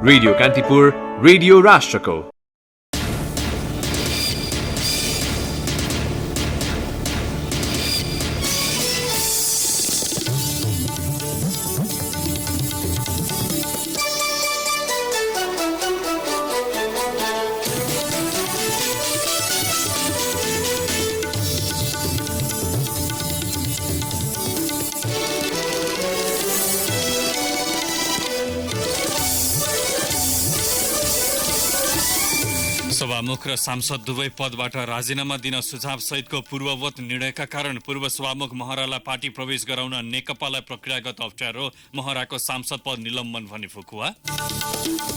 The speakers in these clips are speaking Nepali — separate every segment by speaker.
Speaker 1: रेडियो कान्तिपुर, रेडियो राष्ट्रको।
Speaker 2: सभामुख र सांसद दुवै पदबाट राजीनामा दिन सुझाव सहितको पूर्ववत निर्णयका कारण पूर्व सभामुख महरालाई पार्टी प्रवेश गराउन नेकपालाई प्रक्रियागत अप्ठ्यारो, महराको सांसद पद निलम्बन भनी फुकुवा।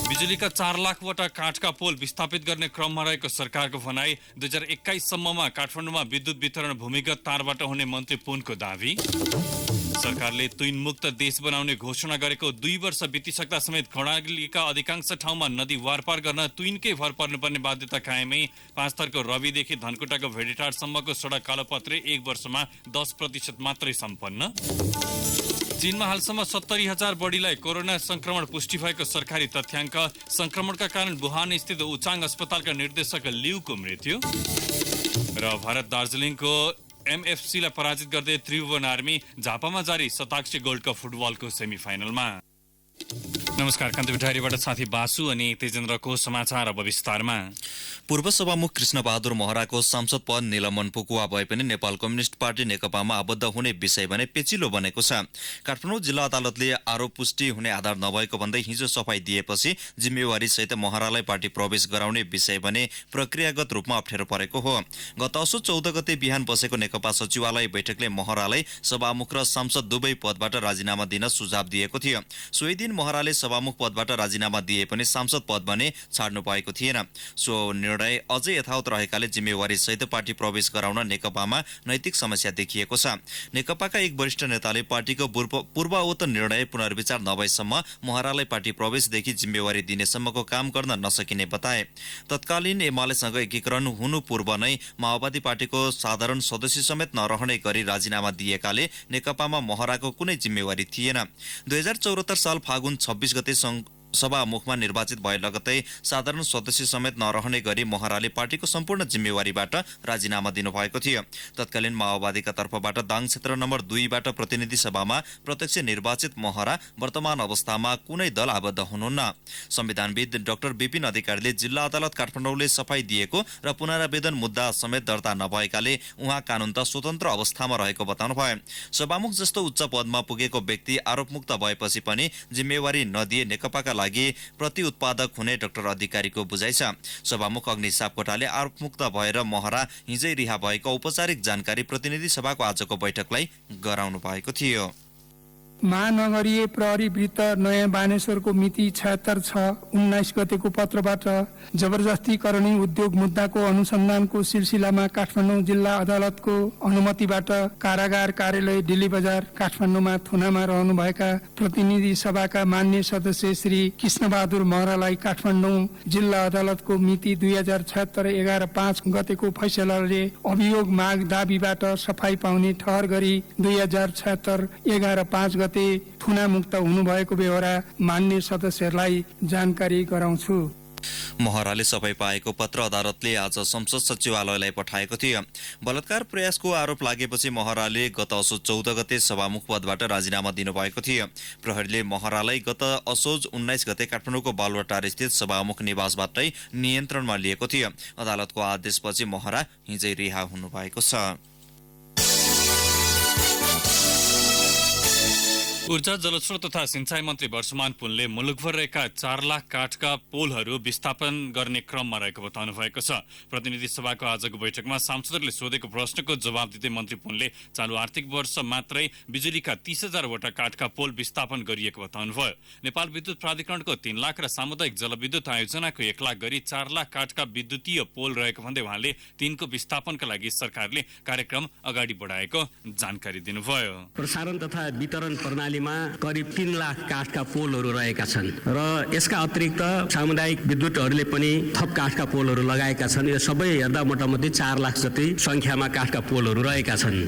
Speaker 2: बिजुलीका 4 लाखवटा काठका पोल विस्थापित गर्ने क्रममा रहेको सरकारको भनाई। 2021 सम्ममा काठमाडौँमा विद्युत वितरण भूमिगत तारबाट हुने मन्त्री पुनको दावी। सरकारले तुइन मुक्त देश बनाउने घोषणा गरेको 2 वर्ष बितिसक्दा समेत कर्णालीका अधिकांश ठाउँमा नदी वारपार गर्न तुइनकै भर पर्नुपर्ने बाध्यता कायमै। 5 थरको रविदेखि धनकुटाको भेडेटारसम्मको सडक कालोपत्रे 1 वर्षमा 10% मात्रै सम्पन्न। चीनमा हालसम्म 70,000 बढीलाई कोरोना संक्रमण पुष्टि भएको सरकारी तथ्याङ्क। संक्रमणका कारण वुहान स्थित उचाङ अस्पतालका निर्देशक लिउको मृत्यु। र भारत दार्जिलिङको एमएफसीलाई पराजित गर्दै त्रिभुवन आर्मी झापामा जारी शताक्षी गोल्ड कप फुटबलको सेमिफाइनलमा। नमस्कार, कान्तिपुर डायरीबाट साथी बासु अनि तेजेन्द्रको समाचार अब विस्तारमा।
Speaker 3: पूर्व सभामुख कृष्णबहादुर महराको संसद पद निलम्बन पुकुवा भए पनि नेपाल कम्युनिस्ट पार्टी नेकपामा आबद्ध हुने विषय भने पेचिलो बनेको छ। काठमाडौँ जिल्ला अदालतले आरोप पुष्टि हुने आधार नभएको भन्दै हिजो सफाई दिएपछि जिम्मेवारी सहित महरालाई पार्टी प्रवेश गराउने विषय भने प्रक्रियागत रूपमा अप्ठ्यारो परेको हो। गत असोज 14 गते बिहान बसेको नेकपा सचिवालय बैठकले महरालाई सभामुख र सांसद दुवै पदबाट राजीनामा दिन सुझाव दिएको थियो। सोही दिन महराले सभामुख पदबाट राजीनामा दिए पनि सांसद पद भने छाड्नु पाएको थिएन। सो निर्णय अझै यथावत रहेकाले जिम्मेवारी सहित पार्टी प्रवेश गराउन नेकपामा नैतिक समस्या देखिएको छ। नेकपाका एक वरिष्ठ नेताले पार्टीको पूर्ववत निर्णय पुनर्विचार नभएसम्म महरालाई पार्टी प्रवेशदेखि जिम्मेवारी दिनेसम्मको काम गर्न नसकिने बताए। तत्कालीन एमालेसँग एकीकरण हुनु पूर्व नै माओवादी पार्टीको साधारण सदस्य समेत नरहने गरी राजीनामा दिएकाले नेकपामा महराको कुनै जिम्मेवारी थिएन। 2074 साल फागुन 26 गते सभामुखमा निर्वाचित भए लगतै साधारण सदस्य समेत नरहने गरी महराले पार्टीको सम्पूर्ण जिम्मेवारीबाट राजीनामा दिनुभएको थियो। तत्कालीन माओवादीका तर्फबाट दाङ क्षेत्र नम्बर 2बाट प्रतिनिधि सभामा प्रत्यक्ष निर्वाचित महरा वर्तमान अवस्थामा कुनै दल आबद्ध हुनुहुन्न। संविधानविद डाक्टर विपिन अधिकारीले जिल्ला अदालत काठमाडौँले सफाई दिएको र पुनरावेदन मुद्दा समेत दर्ता नभएकाले उहाँ कानून त स्वतन्त्र अवस्थामा रहेको बताउनुभयो। सभामुख जस्तो उच्च पदमा पुगेको व्यक्ति आरोपमुक्त भएपछि पनि जिम्मेवारी नदिए नेकपाका लागि प्रति उत्पादक हुने डाक्टर अधिकारीको बुझाइ छ। सभामुख अग्नि सापकोटाले आरोपमुक्त भएर महरा हिजै रिहा भएको औपचारिक जानकारी प्रतिनिधि सभाको आजको बैठकलाई गराउनु भएको थियो।
Speaker 4: महानगरीय प्रहरी वृत्त नयाँ बानेश्वरको मिति 76/6/19 गतेको पत्रबाट जबरजस्तीकरणी उद्योग मुद्दाको अनुसन्धानको सिलसिलामा काठमाडौँ जिल्ला अदालतको अनुमतिबाट कारागार कार्यालय दिल्ली बजार काठमाडौँमा थुनामा रहनुभएका प्रतिनिधि सभाका मान्य सदस्य श्री कृष्णबहादुर महरालाई काठमाडौँ जिल्ला अदालतको मिति 2076/11/5 गतेको फैसलाले अभियोग माग दाबीबाट सफाई पाउने ठहर गरी 2076/11/5 थुना मुक्त हुनुभएको बेहोरा मान्य सदस्यहरूलाई जानकारी गराउँछु।
Speaker 3: महराले सफाई पाएको पत्र अदालतले आज संसद सचिवालयलाई पठाएको थियो। बलात्कार प्रयासको आरोप लागेपछि महराले गत असोज 14 गते सभामुख पदबाट राजीनामा दिनुभएको थियो। प्रहरीले महरालाई गत असोज 19 गते काठमाडौँको बालुवाटार स्थित सभामुख निवासबाटै नियन्त्रणमा लिएको थियो। अदालतको आदेशपछि महरा हिजै रिहा हुनुभएको छ।
Speaker 2: ऊर्जा जलस्रोत तथा सिंचाई मन्त्री वर्षमान पुनले मुलुकभर रहेका 4 लाख काठका पोलहरू विस्थापन गर्ने क्रममा रहेको बताउनु भएको छ। प्रतिनिधि सभाको आजको बैठकमा सांसदहरूले सोधेको प्रश्नको जवाब दिँदै मन्त्री पुनले चालु आर्थिक वर्ष मात्रै बिजुलीका 30,000 वटा काठका पोल विस्थापन गरिएको बताउनुभयो। नेपाल विद्युत प्राधिकरणको 3 लाख र सामुदायिक जलविद्युत आयोजनाको 1 लाख गरी 4 लाख काठका विद्युतीय पोल रहेको भन्दै उहाँले तिनको विस्थापनका लागि सरकारले कार्यक्रम अगाडि बढाएको जानकारी दिनुभयो।
Speaker 5: प्रसारण तथा वितरण प्रणाली प्रणालीमा करिब 3 लाख काठका पोलहरू रहेका छन् र यसका अतिरिक्त सामुदायिक विद्युतहरूले पनि थप काठका पोलहरू लगाएका छन्। यो सबै हेर्दा मोटामोटी 4 लाख जति संख्यामा काठका पोलहरू रहेका छन्।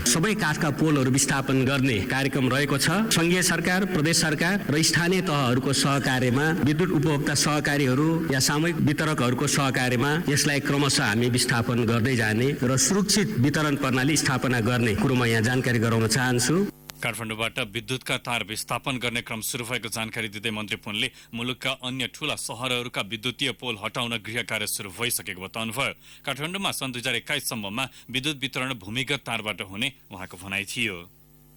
Speaker 5: सबै काठका पोलहरू विस्थापन गर्ने कार्यक्रम रहेको छ। संघीय सरकार, प्रदेश सरकार र स्थानीय तहहरूको सहकार्यमा विद्युत उपभोक्ता सहकारीहरू या सामूहिक वितरकहरूको सहकार्यमा यसलाई क्रमशः हामी विस्थापन गर्दै जाने र सुरक्षित वितरण प्रणाली स्थापना गर्ने कुरोमा यहाँ जानकारी गराउन चाहन्छु।
Speaker 2: काठमाडौँबाट विद्युतका तार विस्थापन गर्ने क्रम सुरु भएको जानकारी दिँदै मन्त्री पुनले मुलुकका अन्य ठूला सहरहरूका विद्युतीय पोल हटाउन गृह कार्य सुरु भइसकेको बताउनुभयो। काठमाडौँमा सन् 2021 सम्ममा विद्युत वितरण भूमिगत तारबाट हुने उहाँको भनाइ थियो।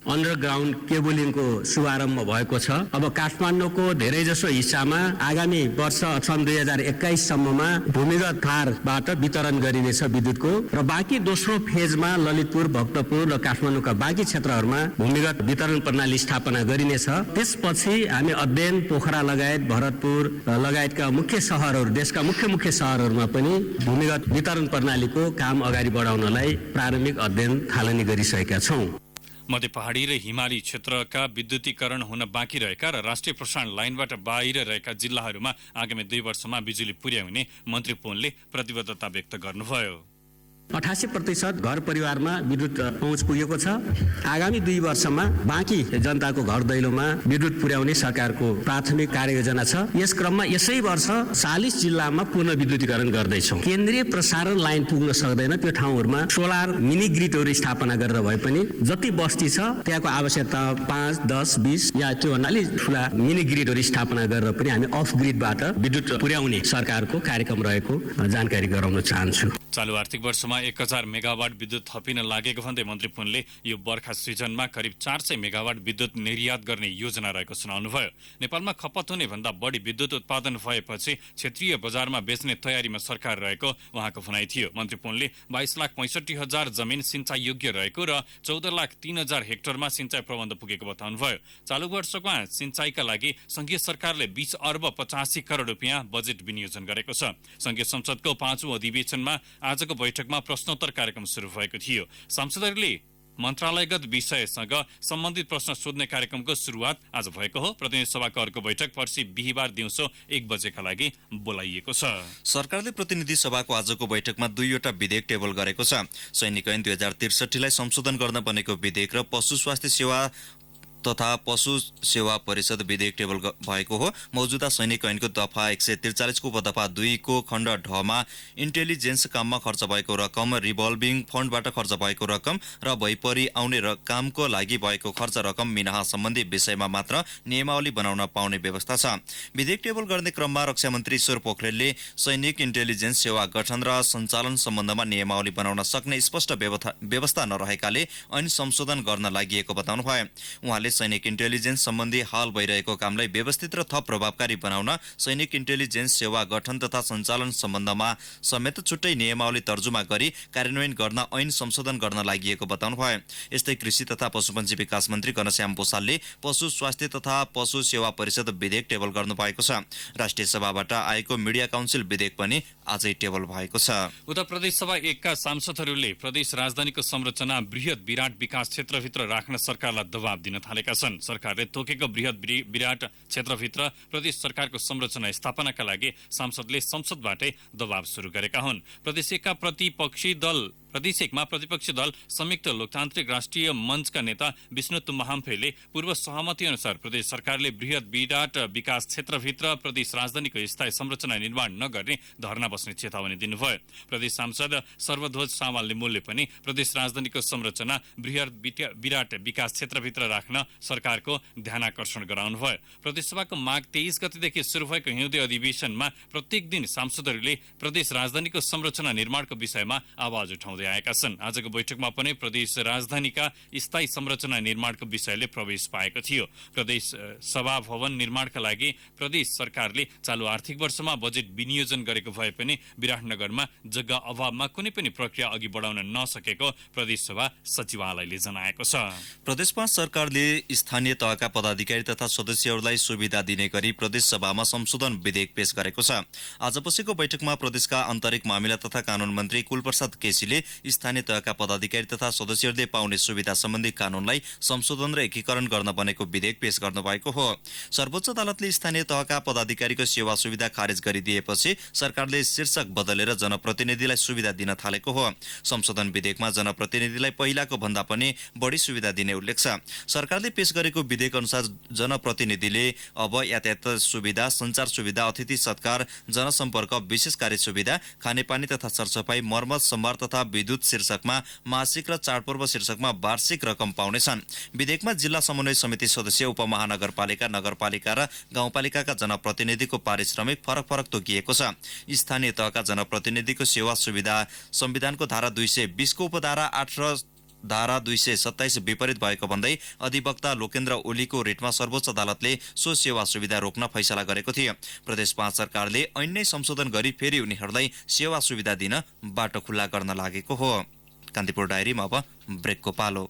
Speaker 5: अन्डरग्राउन्ड केबलिङको शुभारम्भ भएको छ। अब काठमाडौँको धेरै जसो हिस्सामा आगामी वर्ष सन् 2021 सम्ममा भूमिगत तारबाट वितरण गरिनेछ विद्युतको र बाँकी दोस्रो फेजमा ललितपुर, भक्तपुर र काठमाडौँका बाँकी क्षेत्रहरूमा भूमिगत वितरण प्रणाली स्थापना गरिनेछ। त्यसपछि हामी अध्ययन पोखरा लगायत भरतपुर लगायतका मुख्य सहरहरू, देशका मुख्य सहरहरूमा पनि भूमिगत वितरण प्रणालीको काम अगाडि बढाउनलाई प्रारम्भिक अध्ययन थालनी गरिसकेका छौँ।
Speaker 2: मध्य पहाडी र हिमाली क्षेत्रका विद्युतीकरण हुन बाँकी रहेका र राष्ट्रिय प्रसारण लाइनबाट बाहिर रहेका जिल्लाहरूमा आगामी 2 वर्षमा बिजुली पुर्याउने मन्त्री पुनले प्रतिबद्धता व्यक्त गर्नुभयो।
Speaker 5: 88% घर परिवारमा विद्युत पहुँच पुगेको छ। आगामी 2 वर्षमा बाँकी जनताको घर दैलोमा विद्युत पुर्याउने सरकारको प्राथमिक कार्ययोजना छ। यस क्रममा यसै वर्ष 40 जिल्लामा पूर्ण विद्युतीकरण गर्दैछौँ। केन्द्रीय प्रसारण लाइन पुग्न सक्दैन त्यो ठाउँहरूमा सोलर मिनी ग्रिडहरू स्थापना गरेर भए पनि जति बस्ती छ त्यहाँको आवश्यकता 5, 10, 20 या त्यो भन्नाले ठुला मिनी ग्रिडहरू स्थापना गरेर पनि हामी अफ ग्रिडबाट विद्युत पुर्याउने सरकारको कार्यक्रम रहेको जानकारी गराउन चाहन्छु।
Speaker 2: चालू आर्थिक वर्षमा 1000 मेगावाट विद्युत थपिन लागेको भन्दै मन्त्री पुनले यो बर्खा सिजनमा करिब 400 मेगावाट विद्युत निर्यात गर्ने योजना रहेको सुनाउनुभयो। नेपालमा खपत हुने भन्दा बढी विद्युत उत्पादन भएपछि क्षेत्रीय बजारमा बेच्ने तयारीमा सरकार रहेको उहाँको भनाइ थियो। मन्त्री पुनले 22,65,000 जमिन सिंचाइ योग्य रहेको र 14,03,000 हेक्टरमा सिंचाइ प्रबन्ध पुगेको बताउनुभयो। चालू वर्षमा सिंचाइका लागि संघीय सरकारले 20 अर्ब 85 करोड रुपियाँ बजेट विनियोजन गरेको छ। संघीय संसदको 5औं अधिवेशनमा आजको बैठकमा प्रश्नोत्तर कार्यक्रम सुरु भएको थियो। सांसदहरूले मन्त्रालयगत विषयसँग सम्बन्धित प्रश्न सोध्ने कार्यक्रमको सुरुवात आज भएको हो। प्रतिनिधि सभाको अर्को बैठक पर्सि बिहिबार दिउँसो 1 बजेका लागि बोलाइएको छ।
Speaker 3: सरकारले प्रतिनिधि सभाको आजको बैठकमा 2वटा विधेयक टेबल गरेको छ। सैनिक ऐन 2063 लाई संशोधन गर्न बनेको विधेयक र पशु स्वास्थ्य सेवा तथा पशु सेवा परिषद विधेयक टेबल भएको हो। मौजुदा सैनिक ऐनको दफा 143 को उपदफा 2 को खण्ड ढमा इन्टेलिजेन्स काममा खर्च भएको रकम, रिभल्भिङ फन्डबाट खर्च भएको रकम र भइपरि आउने कामको लागि भएको खर्च रकम मिनाहा सम्बन्धी विषयमा मात्र नियमावली बनाउन पाउने व्यवस्था छ। विधेयक टेबल गर्ने क्रममा रक्षा मन्त्री ईश्वर पोखरेलले सैनिक इन्टेलिजेन्स सेवा गठन र सञ्चालन सम्बन्धमा नियमावली बनाउन सक्ने स्पष्ट व्यवस्था नरहेकाले ऐन संशोधन गर्न लागि बताउनुभयो। उहाँले सैनिक इन्टेलिजेन्स सम्बन्धी हाल भइरहेको कामलाई व्यवस्थित र थप प्रभावकारी बनाउन सैनिक इन्टेलिजेन्स सेवा गठन तथा सञ्चालन सम्बन्धमा समेत छुट्टै नियमावली तर्जुमा गरी कार्यान्वयन गर्न ऐन संशोधन गर्न लागि बताउनुभयो। यस्तै कृषि तथा पशुपन्छी विकास मन्त्री घनश्याम पोसालले पशु स्वास्थ्य तथा पशु सेवा परिषद विधेयक टेबल गर्नु भएको छ। राष्ट्रिय सभाबाट आएको मिडिया काउन्सिल विधेयक पनि आजै टेबल भएको छ।
Speaker 2: उता प्रदेश सभा 1 का सांसदहरूले प्रदेश राजधानीको संरचना बृहत विराट विकास क्षेत्रभित्र राख्न सरकारलाई दबाब दिन थालेका छन्। सरकारले तोकेको बृहत विराट क्षेत्रभित्र प्रदेश सरकारको संरचना स्थापनाका लागि सांसदले संसदबाटै दबाब सुरु गरेका हुन्। प्रदेश 1 का प्रदेश 1 मा प्रतिपक्षी दल संयुक्त लोकतान्त्रिक राष्ट्रिय मञ्चका नेता विष्णु तुम्बा हाम्फेले पूर्व सहमति अनुसार प्रदेश सरकारले बृहत विराट विकास क्षेत्रभित्र प्रदेश राजधानीको स्थायी संरचना निर्माण नगर्ने धरना बस्ने चेतावनी दिनुभयो। प्रदेश सांसद सर्वध्वज सामाल लिम्बुले पनि प्रदेश राजधानीको संरचना बृहत विराट विकास क्षेत्रभित्र राख्न सरकारको ध्यानाकर्षण गराउनुभयो। प्रदेशसभाको माघ 23 गतेदेखि सुरु भएको हिउँदे अधिवेशनमा प्रत्येक दिन सांसदहरूले प्रदेश राजधानीको संरचना निर्माणको विषयमा आवाज उठाउँदै आएका छन्। आजको बैठकमा पनि प्रदेश राजधानीका स्थायी संरचना निर्माणको विषयले प्रवेश पाएको थियो। प्रदेश सभा भवन निर्माणका लागि प्रदेश सरकारले चालू आर्थिक वर्षमा बजेट विनियोजन गरेको भए पनि विराटनगरमा जग्गा अभावमा कुनै पनि प्रक्रिया अघि बढाउन नसकेको प्रदेश सभा सचिवालयले जनाएको छ।
Speaker 3: प्रदेशमा सरकारले स्थानीय तहका पदाधिकारी तथा सदस्यहरूलाई सुविधा दिने गरी प्रदेश सभामा संशोधन विधेयक पेश गरेको छ। आज बसेको बैठकमा प्रदेशका आन्तरिक मामिला तथा कानून मन्त्री कुलप्रसाद केसीले स्थानीय तहका पदाधिकारी तथा सदस्यहरूले पाउने सुविधा सम्बन्धी कानूनलाई संशोधन र एकीकरण गर्न बनेको विधेयक पेश गर्नुभएको हो। सर्वोच्च अदालतले स्थानीय तहका पदाधिकारीको सेवा सुविधा खारेज गरिदिएपछि सरकारले शीर्षक बदलेर जनप्रतिनिधिलाई सुविधा दिन थालेको हो। संशोधन विधेयकमा जनप्रतिनिधिलाई पहिलाको भन्दा पनि बढी सुविधा दिने उल्लेख छ। सरकारले पेश गरेको विधेयक अनुसार जनप्रतिनिधिले अब यातायात सुविधा, सञ्चार सुविधा, अतिथि सत्कार, जनसम्पर्क, विशेष कार्य सुविधा, खानेपानी तथा सरसफाई, मर्मत, सम्भार तथा विद्युत शीर्षकमा मासिक र चाडपर्व शीर्षकमा वार्षिक रकम पाउनेछन्। विधेयकमा जिल्ला समन्वय समिति सदस्य, उपमहानगरपालिका, नगरपालिका र गाउँपालिकाका जनप्रतिनिधिको पारिश्रमिक फरक फरक तोकिएको छ। स्थानीय तहका जनप्रतिनिधिको सेवा सुविधा संविधानको धारा 220 को उपधारा 8 र धारा 227 विपरीत भएको भन्दै अधिवक्ता लोकेन्द्र ओलीको रिटमा सर्वोच्च अदालतले सो सेवा सुविधा रोक्न फैसला गरेको थियो। प्रदेश 5 सरकारले ऐन नै संशोधन गरी फेरि उनीहरूलाई सेवा सुविधा दिन बाटो खुल्ला गर्न लागेको हो। कान्तिपुर डायरीमा अब ब्रेकको पालो।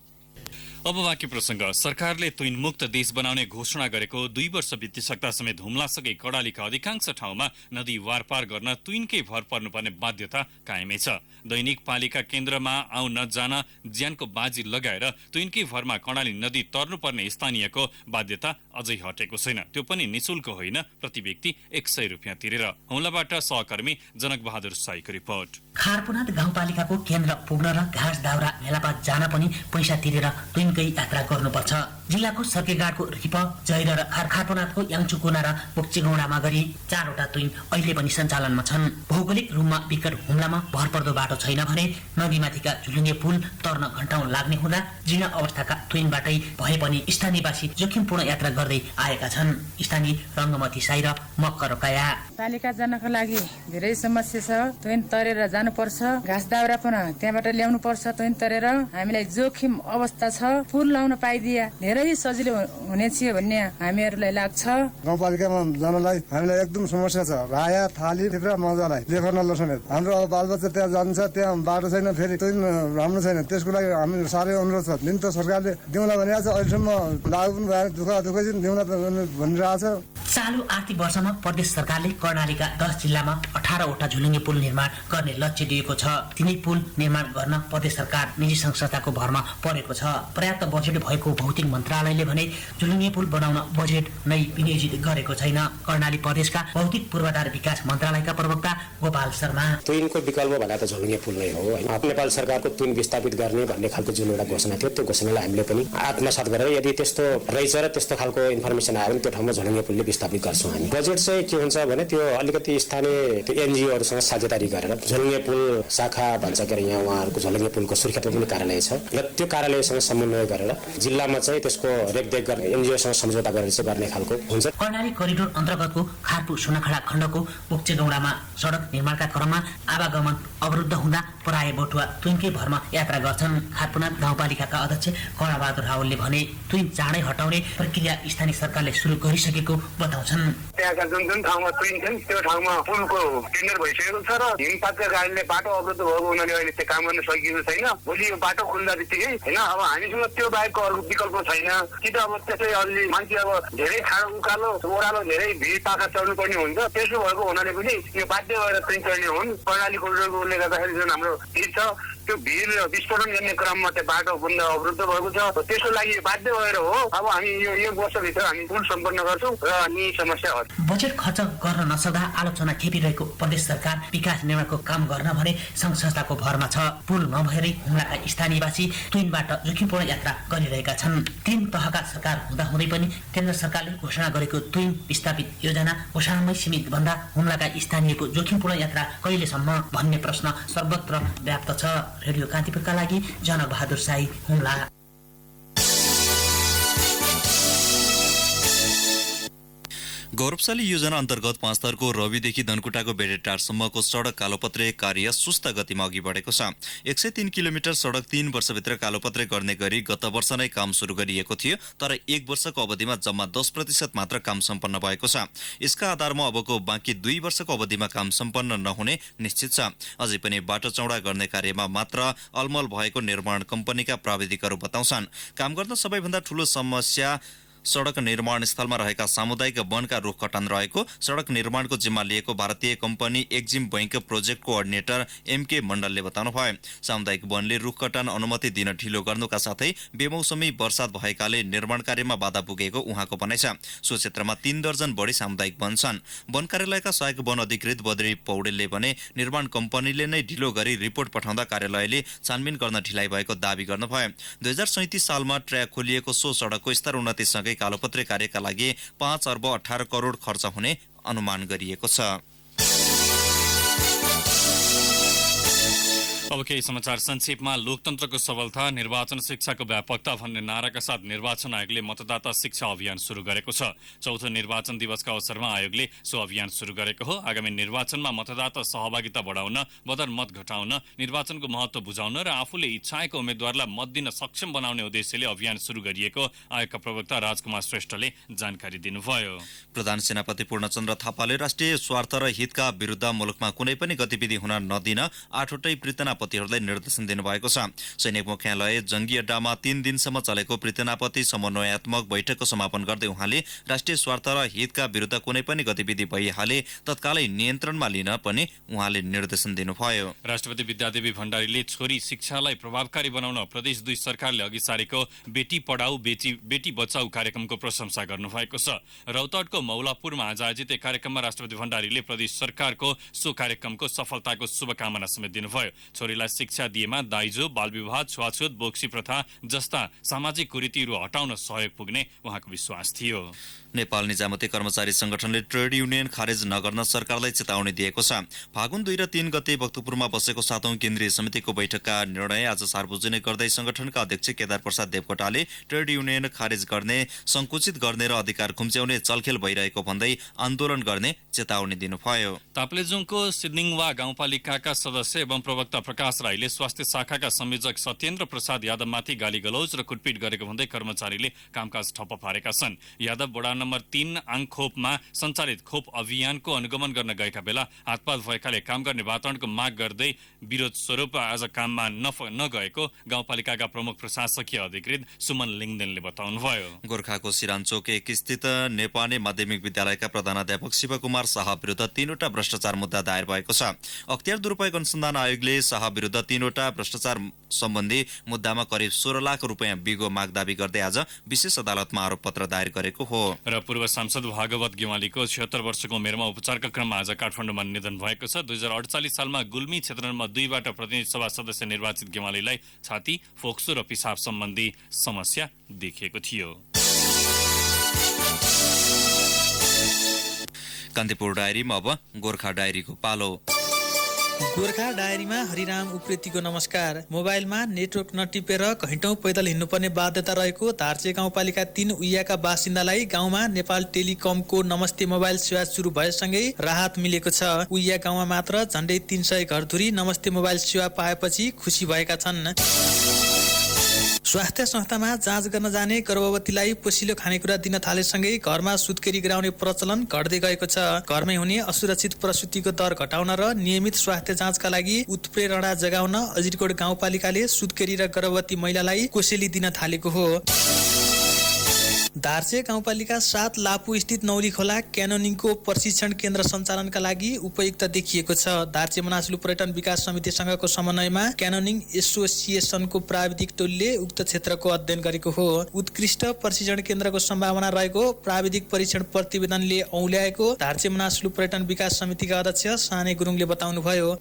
Speaker 2: अब बाँकी प्रसङ्ग। सरकारले तुइन मुक्त देश बनाउने घोषणा गरेको 2 वर्ष बितिसक्दा समेत हुम्लासँगै कर्णालीका अधिकांश ठाउँमा नदी वारपार गर्न तुइनकै भर पर्नुपर्ने बाध्यता कायमै छ। दैनिक पालिका केन्द्रमा आउन जान ज्यानको बाजी लगाएर तुइनकै भरमा कर्णाली नदी तर्नुपर्ने स्थानीयको बाध्यता अझै हटेको छैन। त्यो पनि निशुल्क होइन, प्रति व्यक्ति 100 रुपियाँ तिरेर। हुम्लाबाट सहकर्मी जनक बहादुर साईको रिपोर्ट।
Speaker 6: खारपुनाथ गाउँपालिकाको केन्द्र पुग्न र घाँस दाउरा मेलापात जान पनि पैसा तिरेर तुइनकै यात्रा गर्नुपर्छ। जिल्लाको सर्केगाडको रिप, जैर र खारपुनाथको याङचुकुना र पोक्चेगौडामा गरी 4वटा तुइन अहिले पनि सञ्चालनमा छन्। भौगोलिक रूपमा विकट हुम्लामा भरपर्दो बाटो छैन भने नदीमाथिका झुलुङ्गे पुल तर्न घण्टाउँ लाग्ने हुँदा जीर्ण अवस्थाका तुइनबाटै भए पनि स्थानीयवासी जोखिमपूर्ण यात्रा गर्दै आएका छन्। स्थानीय रङ्गमती साई र मक्कर काया।
Speaker 7: पालिका जानको लागि धेरै समस्या छ। तुइन तरेर जानुपर्छ, घाँस दाउरा पनि त्यहाँबाट ल्याउनु पर्छ। तुइन तरेर हामीलाई जोखिम अवस्था छ। पुल लाउन पाइदिया धेरै सजिलो हुने थियो भन्ने हामीहरूलाई लाग्छ।
Speaker 8: गाउँपालिकामा जानलाई हामीलाई एकदम समस्या छ। राया, थाली, थिप्रा, मजालाई लेखन समेत हाम्रो अब बालबच्चा त्यहाँ जान्छ, त्यहाँ बाटो छैन, फेरि तुइन राम्रो छैन। त्यसको लागि हामी साह्रै अनुरोध छ। दिन त सरकारले दिउँला भनिरहेको छ, अहिलेसम्म लागु पनि भएर दुःखै दिउँला भनिरहेको छ।
Speaker 6: चालु आर्थिक वर्षमा प्रदेश सरकारले कर्णालीका 10 जिल्लामा 18वटा झुलुङ्गे पुल निर्माण गर्ने लक्ष्य दिएको छ। तिनै पुल निर्माण गर्न प्रदेश सरकार निजी संस्थाको भरमा परेको छ। पर्याप्त बजेट भएको भौतिक मन्त्रालयले भने झुलुङ्गे पुल बनाउन बजेट नै विनियोजित गरेको छैन। कर्णाली प्रदेशका भौतिक पूर्वाधार विकास मन्त्रालयका प्रवक्ता गोपाल शर्मा।
Speaker 9: तुइनको विकल्प भन्दा त झुलुङ्गे पुल नै हो हैन। नेपाल सरकारको तुइन विस्थापित गर्ने भन्ने खालको जुन एउटा घोषणा थियो, त्यो घोषणालाई हामीले पनि आत्मसात गरेर यदि त्यस्तो रहेछ र त्यस्तो खालको इन्फर्मेसन आयो भने त्यो ठाउँमा झुलुङ्गे पुलले विस्थापित गर्छौँ हामी। बजेट चाहिँ के हुन्छ भने त्यो अलिकति स्थानीय त्यो एनजिओहरूसँग साझेदारी गरेर झुलुङ्गे पुल शाखा भन्छ के अरे यहाँ उहाँहरूको झुलुङ्गे पुलको सुर्खेतमा पनि कार्यालय छ र त्यो कार्यालयसँग समन्वय गरेर जिल्लामा चाहिँ त्यसको रेखदेख गर्ने एनजिओसँग सम्झौता गरेर चाहिँ गर्ने खालको हुन्छ।
Speaker 6: कर्णाली करिडोर अन्तर्गतको खारपु सुनाखडा खण्डको पोक्चेगौडामा सडक निर्माणका क्रममा आवागमन अवरुद्ध हुँदा पराय बटुवा तुइनकै भरमा यात्रा गर्छन्। खारपुनाथ गाउँपालिकाका अध्यक्ष कर्णबहादुर रावलले भने तुइन चाँडै हटाउने प्रक्रिया स्थानीय सरकारले सुरु गरिसकेको बताउँछन्।
Speaker 10: त्यहाँका जुन जुन ठाउँमा तुइन छन् त्यो ठाउँमा पुलको टेन्डर भइसकेको छ र हिमपातका कारणले बाटो अवरुद्ध भएको हुनाले अहिले त्यो काम गर्न सकिएको छैन। भोलि यो बाटो खुल्दा बित्तिकै होइन अब हामीसँग त्यो बाहेकको अर्को विकल्प छैन कि त अब त्यसै अलि मान्छे अब धेरै खाडो उकालो ओह्रालो धेरै भिड पाखा चढ्नु पर्ने हुन्छ। त्यसो भएको हुनाले पनि यो बाध्य भएर तुइन चढ्ने हुन्। कर्णाली कोरिडोरले गर्दाखेरि जुन हाम्रो भिड छ त्यो भिड विस्फोटन गर्ने क्रममा त्यो बाटो बन्द अवरुद्ध भएको छ। त्यसको लागि बाध्य भएर हो अब हामी यो वर्षभित्र हामी पुल सम्पन्न गर्छौँ र यी समस्या हो।
Speaker 6: बजेट खर्च गर्न नसक्दा आलोचना खेपिरहेको प्रदेश सरकार विकास निर्माणको काम गर्न भने सङ्घ संस्थाको भरमा छ। पुल नभएरै हुम्लाका स्थानीयवासी तुइनबाट जोखिमपूर्ण यात्रा गरिरहेका छन्। 3 तहका सरकार हुँदाहुँदै पनि केन्द्र सरकारले घोषणा गरेको तुइन विस्थापित योजना घोषणामै सीमित भन्दा हुम्लाका स्थानीयको जोखिमपूर्ण यात्रा कहिलेसम्म भन्ने प्रश्न सर्वत्र व्याप्त छ। रेडियो कान्तिपुरका लागि जनक बहादुर साई, हुम्ला।
Speaker 3: गौरवशाली योजना अन्तर्गत 5 थरको रविदेखि धनकुटाको बेडेटारसम्मको सडक कालोपत्रे कार्य सुस्त गतिमा अघि बढेको छ। 103 किलोमिटर सडक 3 वर्षभित्र कालोपत्रे गर्ने गरी गत वर्ष नै काम सुरु गरिएको थियो, तर 1 वर्षको अवधिमा जम्मा 10% मात्र काम सम्पन्न भएको छ। यसका आधारमा अबको बाँकी 2 वर्षको अवधिमा काम सम्पन्न नहुने निश्चित छ। अझै पनि बाटो चौडा गर्ने कार्यमा मात्र अलमल भएको निर्माण कम्पनीका प्राविधिकहरू बताउँछन्। काम गर्न सबैभन्दा ठूलो समस्या सडक निर्माण स्थलमा रहेका सामुदायिक वनका रुख कटान रहेको सडक निर्माणको जिम्मा लिएको भारतीय company Exim bank project coordinator MK मण्डलले बताउनुभयो। सामुदायिक वनले रुख कटान अनुमति दिन ढिलो गर्नुका साथै बेमौसमी वर्षात भएकाले निर्माण कार्यमा बाधा पुगेको उहाँको भनाइ छ। सो क्षेत्रमा 3 दर्जन बढी सामुदायिक वन छन्। वन कार्यालयका सहायक वन अधिकृत बद्री पौडेलले भने निर्माण कम्पनीले नै ढिलो गरी रिपोर्ट पठाउँदा कार्यालयले छानबिन गर्न ढिलाइ भएको दावी गर्नुभयो। 2037 सालमा ट्र्याक खोलिएको सो सडकको स्तर उन्नतिसँगै कालोपत्रे कार्यका लागि 5 अर्ब 18 करोड खर्च हुने अनुमान गरिएको छ।
Speaker 2: अब केही समाचार संक्षेपमा। लोकतन्त्रको सबलता निर्वाचन शिक्षाको व्यापकता भन्ने नाराका साथ निर्वाचन आयोगले मतदाता शिक्षा अभियान सुरु गरेको छ। चौथो निर्वाचन दिवसका अवसरमा आयोगले सो अभियान सुरु गरेको हो। आगामी निर्वाचनमा मतदाता सहभागिता बढाउन, बदर मत घटाउन, निर्वाचनको महत्व बुझाउन र आफूले इच्छाएको उम्मेद्वारलाई मत दिन सक्षम बनाउने उद्देश्यले अभियान सुरु गरिएको आयोगका प्रवक्ता राजकुमार श्रेष्ठले जानकारी दिनुभयो।
Speaker 3: प्रधान सेनापति पूर्णचन्द्र थापाले राष्ट्रिय स्वार्थ र हितका विरुद्ध मुलुकमा कुनै पनि गतिविधि हुन नदिन 8वटै पतिहरूलाई निर्देशन दिनुभएको छ। सैनिक मुख्यालय जंगी अड्डामा 3 दिनसम्म चलेको पृथनापति समन्वयात्मक बैठकको समापन गर्दै उहाँले राष्ट्रिय स्वार्थ र हितका विरुद्ध कुनै पनि गतिविधि भइहाले तत्कालै नियन्त्रणमा लिन पनि उहाँले निर्देशन दिनुभयो।
Speaker 2: राष्ट्रपति विद्यादेवी भण्डारीले छोरी शिक्षालाई प्रभावकारी बनाउन प्रदेश 2 सरकारले अघि सारेको बेटी पढाऊ बेटी बचाऊ कार्यक्रमको प्रशंसा गर्नुभएको छ। रौतहटको मौलापुरमा आज आयोजित एक कार्यक्रममा राष्ट्रपति भण्डारीले प्रदेश सरकारको सो कार्यक्रमको सफलताको शुभकामना समेत दिनुभयो। छोरीलाई शिक्षा दिएमा दाइजो, बालविवाह, छुवाछुत, बोक्सी प्रथा जस्ता सामाजिक कुरीतिहरू हटाउन सहयोग पुग्ने उहाँको विश्वास थियो।
Speaker 3: नेपाल निजामती कर्मचारी संगठनले ट्रेड युनियन खारेज नगर्न सरकारलाई चेतावनी दिएको छ। फागुन 2 र 3 गते भक्तपुरमा बसेको 7औं केन्द्रीय समितिको बैठकका निर्णय आज सार्वजनिक गर्दै संगठनका अध्यक्ष केदार प्रसाद देवकोटाले ट्रेड युनियन खारेज गर्ने, संकुचित गर्ने र अधिकार खुम्च्याउने चलखेल भइरहेको भन्दै आन्दोलन गर्ने चेतावनी दिनुभयो।
Speaker 2: ताप्लेजुङको सिद्निङवा गाउँपालिकाका सदस्य एवं प्रवक्ता प्रकाश राईले स्वास्थ्य शाखाका संयोजक सत्येन्द्र प्रसाद यादवमाथि गालीगलौज र कुटपिट गरेको भन्दै कर्मचारीले कामकाज ठप्प पारेका छन्। यादव वडा नम्बर 3 आङखोपमा सञ्चालित खोप अभियानको अनुगमन गर्न गएका बेला हातपात भएकाले काम गर्ने वातावरणको माग गर्दै विरोध स्वरूप आज काममा नगएको गाउँपालिकाका प्रमुख प्रशासकीय अधिकृत सुमन लिङदेनले बताउनुभयो।
Speaker 3: गोर्खाको सिरानचोक 1 स्थित नेपाली माध्यमिक विद्यालयका प्रधानाध्यापक शिवकुमार शाह विरुद्ध 3वटा भ्रष्टाचार मुद्दा दायर भएको छ। अख्तियार दुरुपयोग अनुसन्धान आयोगले शाह विरुद्ध 3वटा भ्रष्टाचार सम्बन्धी मुद्दामा करिब 16 लाख रुपैयाँ बिगो माग दावी गर्दै आज विशेष अदालतमा आरोपपत्र दायर गरेको हो।
Speaker 2: र पूर्व सांसद भागवत गेवालीको 76 वर्षको उमेरमा उपचारका क्रममा आज काठमाडौँमा निधन भएको छ। 2048 सालमा गुल्मी क्षेत्र नम्बर 2 बाट प्रतिनिधि सभा सदस्य निर्वाचित गेवालीलाई छाती, फोक्सो र पिसाब सम्बन्धी समस्या देखिएको थियो।
Speaker 3: कान्तिपुर डायरीमा अब गोर्खा डायरीको पालो।
Speaker 11: गोर्खा डायरीमा हरिराम उप्रेतीको नमस्कार। मोबाइलमा नेटवर्क नटिपेर घण्टौं पैदल हिँड्नुपर्ने बाध्यता रहेको धार्चे गाउँपालिका 3 उइयाका बासिन्दालाई गाउँमा नेपाल टेलिकमको नमस्ते मोबाइल सेवा सुरु भएसँगै राहत मिलेको छ। उइया गाउँमा मात्र झण्डै 300 घरधुरी नमस्ते मोबाइल सेवा पाएपछि खुसी भएका छन्। स्वास्थ्य संस्थामा जाँच गर्न जाने गर्भवतीलाई पोसिलो खानेकुरा दिन थालेसँगै घरमा सुत्केरी गराउने प्रचलन घट्दै गएको छ। घरमै हुने असुरक्षित प्रसुतिको दर घटाउन र नियमित स्वास्थ्य जाँचका लागि उत्प्रेरणा जगाउन अजिरकोट गाउँपालिकाले सुत्केरी र गर्भवती महिलालाई कोसेली दिन थालेको हो। धार्चे गाउँपालिका 7 लापु स्थित नौली खोला क्यानोनिङको प्रशिक्षण केन्द्र सञ्चालनका लागि उपयुक्त देखिएको छ। धार्चे मनासलु पर्यटन विकास समितिसँगको समन्वयमा क्यानोनिङ एसोसिएसनको प्राविधिक टोलीले उक्त क्षेत्रको अध्ययन गरेको हो। उत्कृष्ट प्रशिक्षण केन्द्रको सम्भावना रहेको प्राविधिक परीक्षण प्रतिवेदनले औल्याएको धार्चे मनासलु पर्यटन विकास समितिका अध्यक्ष साने गुरुङले बताउनुभयो।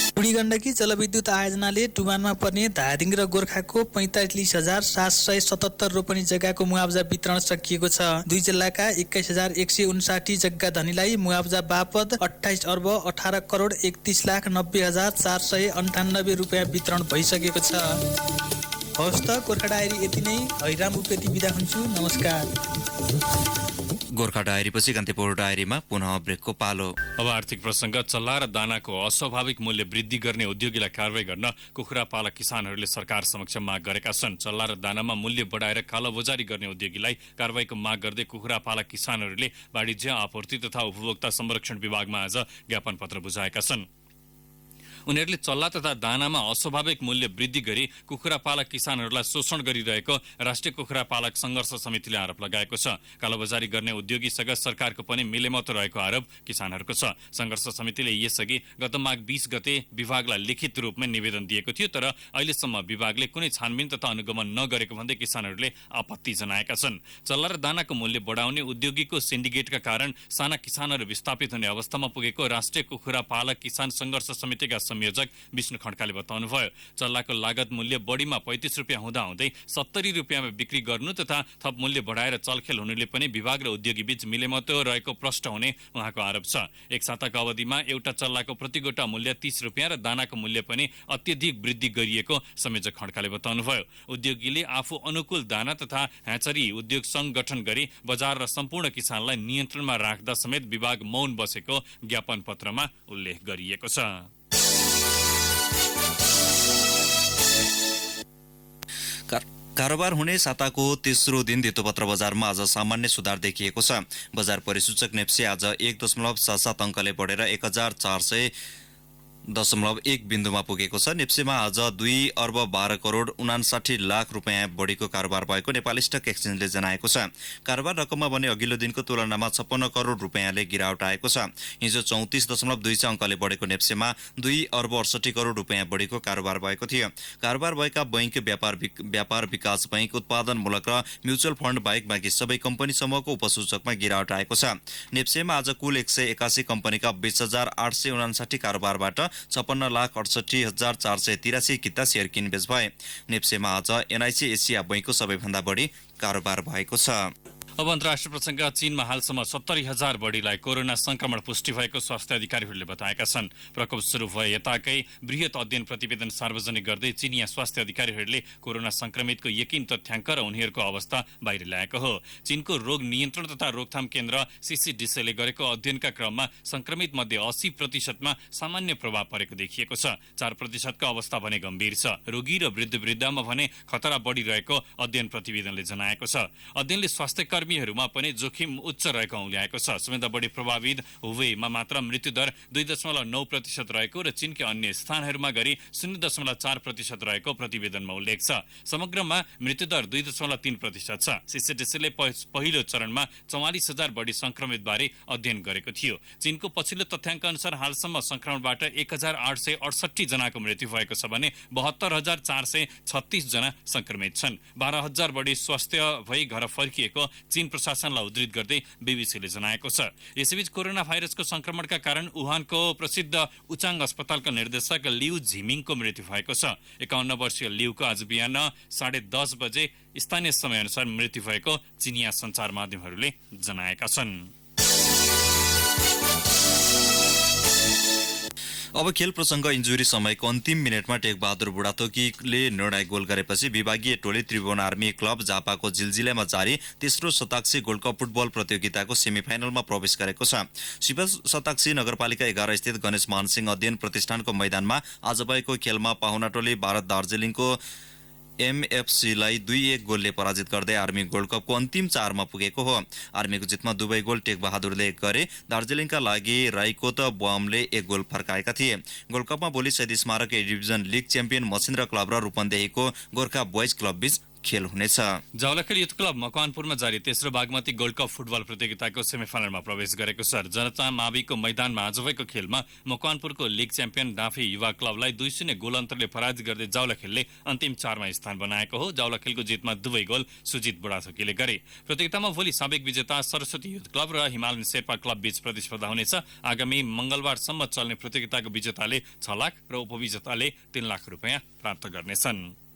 Speaker 11: बुढी गण्डकी जलविद्युत आयोजनाले डुबानमा पर्ने धादिङ र गोर्खाको 45,777 रोपनी जग्गाको मुआवजा वितरण सकिएको छ। 2 जिल्लाका 21,159 जग्गा धनीलाई मुआवजा बापत 28 अर्ब 18 करोड 31,90,498 रुपियाँ वितरण भइसकेको छ। हवस् त गोर्खा डायरी यति नै। हरिराम उप्रेती बिदा हुन्छु। नमस्कार।
Speaker 3: गोर्खा डायरीपछि कान्तिपुर डायरीमा पुनः ब्रेकको पालो।
Speaker 2: अब आर्थिक प्रसङ्ग। चल्ला र दानाको अस्वाभाविक मूल्य वृद्धि गर्ने उद्योगीलाई कारवाही गर्न कुखुरा पालक किसानहरूले सरकार समक्ष माग गरेका छन्। चल्ला र दानामा मूल्य बढाएर कालोबजारी गर्ने उद्योगीलाई कारवाहीको माग गर्दै कुखुरा पालक किसानहरूले वाणिज्य आपूर्ति तथा उपभोक्ता संरक्षण विभागमा आज ज्ञापन पत्र बुझाएका छन्। उनीहरूले चल्ला तथा दानामा अस्वाभाविक मूल्य वृद्धि गरी कुखुरा पालक किसानहरूलाई शोषण गरिरहेको राष्ट्रिय कुखुरा पालक संघर्ष समितिले आरोप लगाएको छ। कालोबजारी गर्ने उद्योगीसँग सरकारको पनि मिलेमतो रहेको आरोप किसानहरूको छ। संघर्ष समितिले यसअघि गत माघ 20 गते विभागलाई लिखित रूपमा निवेदन दिएको थियो, तर अहिलेसम्म विभागले कुनै छानबिन तथा अनुगमन नगरेको भन्दै किसानहरूले आपत्ति जनाएका छन्। चल्ला र दानाको मूल्य बढाउने उद्योगीको सिन्डिकेटका कारण साना किसानहरू विस्थापित हुने अवस्थामा पुगेको राष्ट्रिय कुखुरा पालक किसान संघर्ष समितिका संयोजक विष्णु खड्काले बताउनुभयो। चल्लाको लागत मूल्य बढीमा 35 रुपियाँ हुँदाहुँदै 70 रुपियाँमा बिक्री गर्नु तथा थप मूल्य बढाएर चलखेल हुनुले पनि विभाग र उद्योगी बीच मिलेमतो रहेको प्रष्ट हुने उहाँको आरोप छ। एक साताको अवधिमा एउटा चल्लाको प्रतिगोटा मूल्य 30 रुपियाँ र दानाको मूल्य पनि अत्यधिक वृद्धि गरिएको संयोजक खड्काले बताउनुभयो। उद्योगीले आफू अनुकूल दाना तथा ह्याचरी उद्योग संघ गठन गरी बजार र सम्पूर्ण किसानलाई नियन्त्रणमा राख्दा समेत विभाग मौन बसेको ज्ञापन पत्रमा उल्लेख गरिएको छ।
Speaker 3: कारोबार हुने साताको तेस्रो दिन धितोपत्र बजारमा आज सामान्य सुधार देखिएको छ। बजार परिसूचक नेप्से आज 1.77 अङ्कले बढेर 1400.1 बिन्दुमा पुगेको छ। नेप्सेमा आज 2 अर्ब 12 करोड 59 लाख रुपियाँ बढीको कारोबार भएको नेपाल स्टक एक्सचेन्जले जनाएको छ। कारोबार रकममा भने अघिल्लो दिनको तुलनामा 56 करोड रुपियाँले गिरावट आएको छ। हिजो 34.26 अङ्कले बढेको नेप्सेमा 2 अर्ब 68 करोड रुपियाँ बढीको कारोबार भएको थियो। कारोबार भएका बैंक, व्यापार विकास बैंक, उत्पादनमूलक र म्युचुअल फण्ड बाहेक बाँकी सबै कम्पनी समूहको उपसूचकमा गिरावट आएको छ। नेप्सेमा आज कुल 181 कम्पनीका 20,859 कारोबारबाट 56,68,483 किता शेयर किनबेच भए। नेप्सेमा आज एनआइसी एसिया बैंकको सबैभन्दा बढी कारोबार भएको छ।
Speaker 2: अब अन्तर्राष्ट्रिय प्रसङ्ग। चीनमा हालसम्म 70,000 बढीलाई कोरोना संक्रमण पुष्टि भएको स्वास्थ्य अधिकारीहरूले बताएका छन्। प्रकोप सुरु भए यताकै बृहत अध्ययन प्रतिवेदन सार्वजनिक गर्दै चीनिया स्वास्थ्य अधिकारीहरूले कोरोना संक्रमितको यकिन तथ्याङ्क र उनीहरूको अवस्था बाहिर ल्याएको हो। चीनको रोग नियन्त्रण तथा रोकथाम केन्द्र सीसीडीसीले गरेको अध्ययनका क्रममा संक्रमित मध्ये 80%मा सामान्य प्रभाव परेको देखिएको छ। 4% को अवस्था भने गम्भीर छ। रोगी र वृद्धमा भने खतरा बढिरहेको अध्ययन प्रतिवेदनले जनाएको छ। अध्ययनले स्वास्थ्य कर्मीहरूमा पनि जोखिम उच्च रहेको औल्याएको छ। सबैभन्दा बढी प्रभावित हुवेमा मात्र मृत्युदर 2.9% रहेको र चीनकै अन्य स्थानहरूमा गरी 0.4% रहेको प्रतिवेदनमा उल्लेख छ। समग्रमा मृत्युदर 2.3% छ। सीसीडीसीले पहिलो चरणमा 44,000 बढी संक्रमित बारे अध्ययन गरेको थियो। चीनको पछिल्लो तथ्याङ्क अनुसार हालसम्म संक्रमणबाट 1,868 जनाको मृत्यु भएको छ भने 72,436 जना संक्रमित छन्। 12,000 बढी स्वास्थ्य भई घर फर्किएको चीन प्रशासनलाई उद्धृत गर्दै बीबीसीले जनाएको छ। यसैबीच कोरोना भाइरसको संक्रमणका कारण वुहानको प्रसिद्ध उचाङ अस्पतालका निर्देशक लिउ झिमिङको मृत्यु भएको छ। 51 वर्षीय लिउको आज बिहान 10:30 बजे स्थानीय समयअनुसार मृत्यु भएको चीनिया सञ्चार माध्यमहरूले जनाएका छन्।
Speaker 3: अब खेल प्रसङ्ग। इन्जुरी समयको अन्तिम मिनेटमा टेकबहादुर बुढाथोकीले निर्णायक गोल गरेपछि विभागीय टोली त्रिभुवन आर्मी क्लब झापाको जिलजिलामा जारी तेस्रो शताक्षी गोल्ड कप फुटबल प्रतियोगिताको सेमिफाइनलमा प्रवेश गरेको छ। शिव शताक्षी नगरपालिका 11 स्थित गणेश मानसिंह अध्ययन प्रतिष्ठानको मैदानमा आज भएको खेलमा पाहुना टोली भारत दार्जिलिङको एमएफसीलाई 2-1 गोलले पराजित गर्दै आर्मी गोल्ड कपको अन्तिम 4मा पुगेको हो। आर्मीको जितमा दुवै गोल टेकबहादुरले गरे। दार्जिलिङका लागि राईकोट बमले 1 गोल फर्काएका थिए। गोल्ड कपमा भोलि शहीद स्मारक A division league champion Machhindra club र रूपन्देहीको गोर्खा बोइज क्लब बीच खेल हुनेछ।
Speaker 2: जावलाखेल युथ क्लब मकवानपुरमा जारी तेस्रो बागमती गोल्ड कप फुटबल प्रतियोगिताको सेमिफाइनलमा प्रवेश गरेको छ। जनता माविको मैदानमा आज भएको खेलमा मकवानपुरको लिग च्याम्पियन डाँफी युवा क्लबलाई 2-0 गोल अन्तरले पराजित गर्दै जावलाखेलले अन्तिम 4मा स्थान बनाएको हो। जावलाखेलको जितमा दुवै गोल सुजित बुढाथोकीले गरे। प्रतियोगितामा भोलि साबिक विजेता सरस्वती युथ क्लब र हिमालयन शेर्पा क्लब बीच प्रतिस्पर्धा हुनेछ। आगामी मंगलबारसम्म चल्ने प्रतियोगिताको विजेताले 6 लाख र उपविजेताले 3 लाख रुपियाँ प्राप्त गर्नेछन्।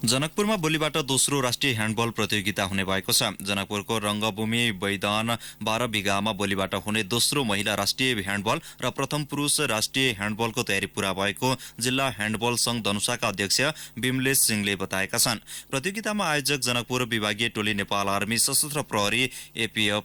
Speaker 3: जनकपुरमा भोलिबाट दोस्रो राष्ट्रिय ह्यान्डबल प्रतियोगिता हुने भएको छ। जनकपुरको रंगभूमि मैदान 12 बिघामा भोलिबाट हुने दोस्रो महिला राष्ट्रिय ह्यान्डबल र प्रथम पुरुष राष्ट्रिय ह्यान्डबलको तयारी पूरा भएको जिल्ला ह्यान्डबल संघ धनुषाका अध्यक्ष बिमलेश सिंहले बताएका छन्। प्रतियोगितामा आयोजक जनकपुर विभागीय टोली नेपाल आर्मी, सशस्त्र प्रहरी, एपीएफ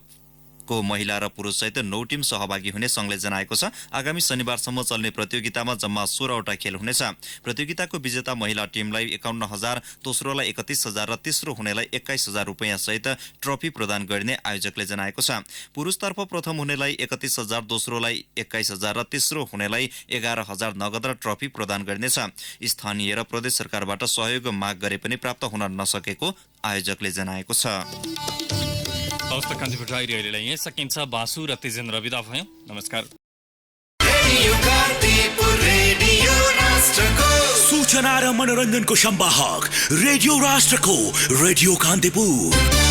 Speaker 3: को महिला र पुरुषसहित 9 टिम सहभागी हुने संघले जनाएको छ। आगामी शनिबारसम्म चल्ने प्रतियोगितामा जम्मा 16वटा खेल हुनेछ। प्रतियोगिताको विजेता महिला टिमलाई 51,000, दोस्रोलाई 31,000 र तेस्रो हुनेलाई 21,000 रुपैयाँ सहित ट्रफी प्रदान गरिने आयोजकले जनाएको छ। पुरुषतर्फ प्रथम हुनेलाई 31,000, दोस्रोलाई 21,000 र तेस्रो हुनेलाई 11,000 नगद र ट्रफी प्रदान गरिनेछ। स्थानीय र प्रदेश सरकारबाट सहयोग माग गरे पनि प्राप्त हुन नसकेको आयोजकले जनाएको छ।
Speaker 2: हवस् त कान्तिपुर डायरी अहिलेलाई यहीँ सकिन्छ। बासु र तेजेन्द्र विदा भयो। नमस्कार।
Speaker 12: सूचना र मनोरञ्जनको संवाहक रेडियो राष्ट्रको रेडियो कान्तिपुर।